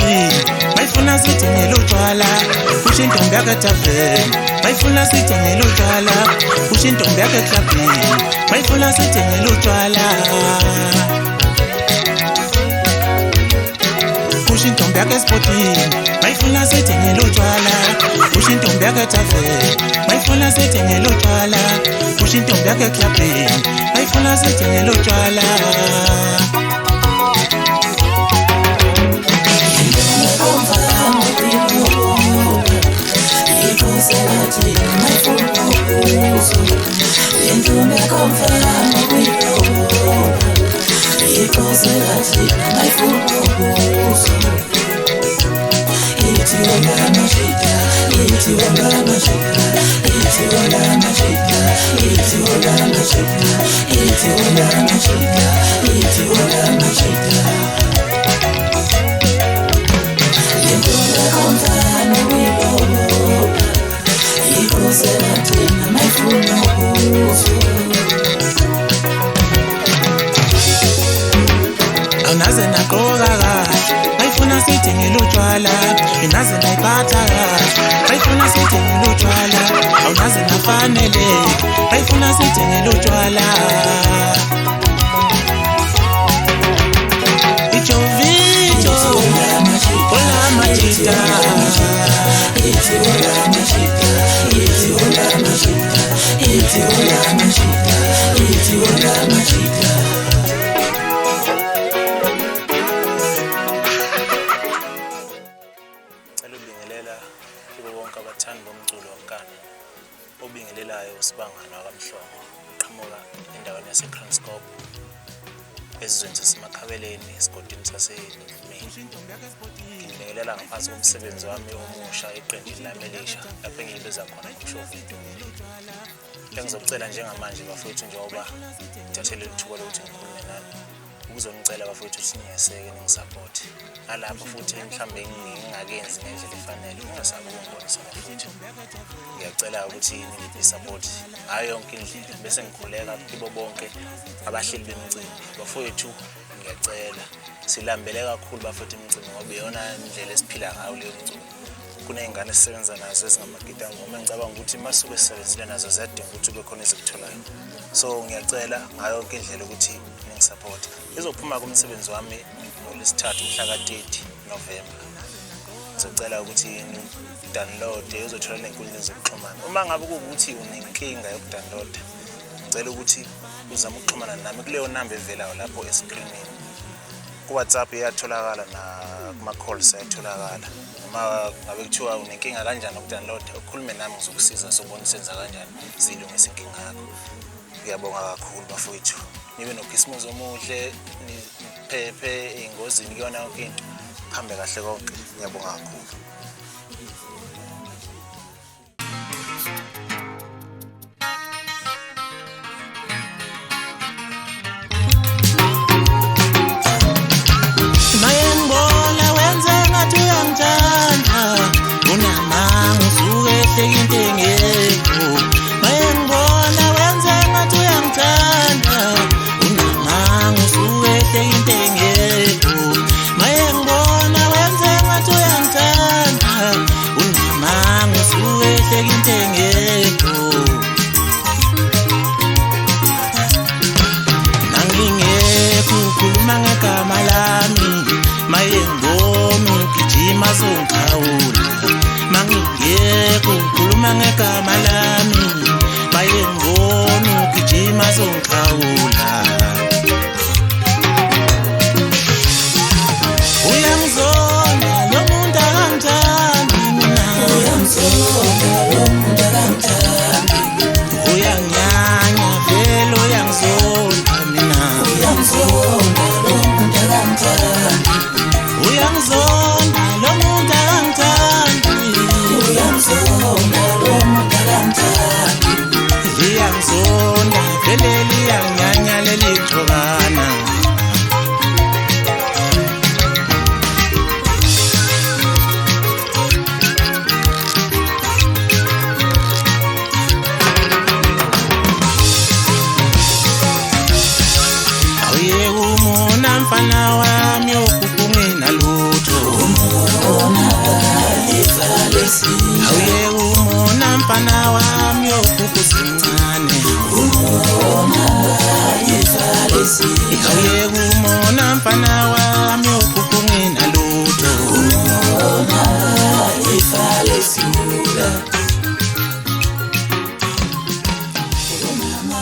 esportini bayifuna sithengele utshwala kusho intombi yakethaveni bayifuna sithengele utshwala kusho intombi yakeklabhini bayifuna sithengele utshwala kusho intombi yakesportini bayifuna sithengele utshwala kusho intombi yakethaveni bayifuna sithengele utshwala kusho intombi yakeklabhini bayifuna sithengele utshwala Awunaze naqoka kahle bayifuna sithengele utshwala inaze nayiphatha kahle bayifuna sithengele utshwala awunaze nafanele bayifuna sithengele utshwala ijovito ola majita bonke abathandi bomculo womkano obingelelayo usibangana wakamhlongo qhamuka endaweni yaseKranskop esizweni sasemakhabeleni esigodini saseNdlovumeni. Ngibingelela ngaphansi komsebenzi wami omusha eqendini lamelisha lapho engibeza khona ngoshovudo. Bengizokucela njengamanje bafowethu njengoba ngithathele ithuba lokuthi ngikhulume nani ukuzongicela bafowethu ukuthi niyeseke ningisupport alapho futhi mhlambe ngingakenzi ngendlela efanele ngingasakubonisa bafowethu. Ngiyacela ukuthi ningiphe support hayi yonke indlela bese ngikhuleka kibo bonke abahleli bemicimbi bafowethu. Ngiyacela silambele kakhulu bafowethu imicimbi ngoba iyona indlela esiphila ngayo leyo micimbi. Kuney'ngane esisebenza nazo ezingamagita ngoma engicabanga ukuthi masuke sisebenzile nazo ziyadinga ukuthi kube khona ezikutholayo. So ngiyacela ngayo yonke indlela ukuthi ningisupport. Izophuma kumsebenzi wami ngoLwesithathu mhla ka-30 November. Ngizocela ukuthi download uzothola ney'nkundla zokuxhumana. Uma ngabe kuwukuthi unenkinga yokudownloada ngicela ukuthi uzame ukuxhumana nami kuleyo namba evelayo lapho escreenini. Ku-WhatsApp iyatholakala kuma-calls ayatholakala. Uma ngabe kuthiwa unenkinga kanjani ukudownloada ukhulume nami ngizokusiza sobona senza kanjani silungise inkinga yakho. Ngiyabonga kakhulu bafowethu. Nibe nokhisimusi omuhle niphephe engozini kuyona yonke into kuhambe kahle konke. Ngiyabonga kakhulu. Uyangizonda lo muntu Awuye umona mfana wami okukuzincane Awuye umona mfana wami okukungina lutho Mama,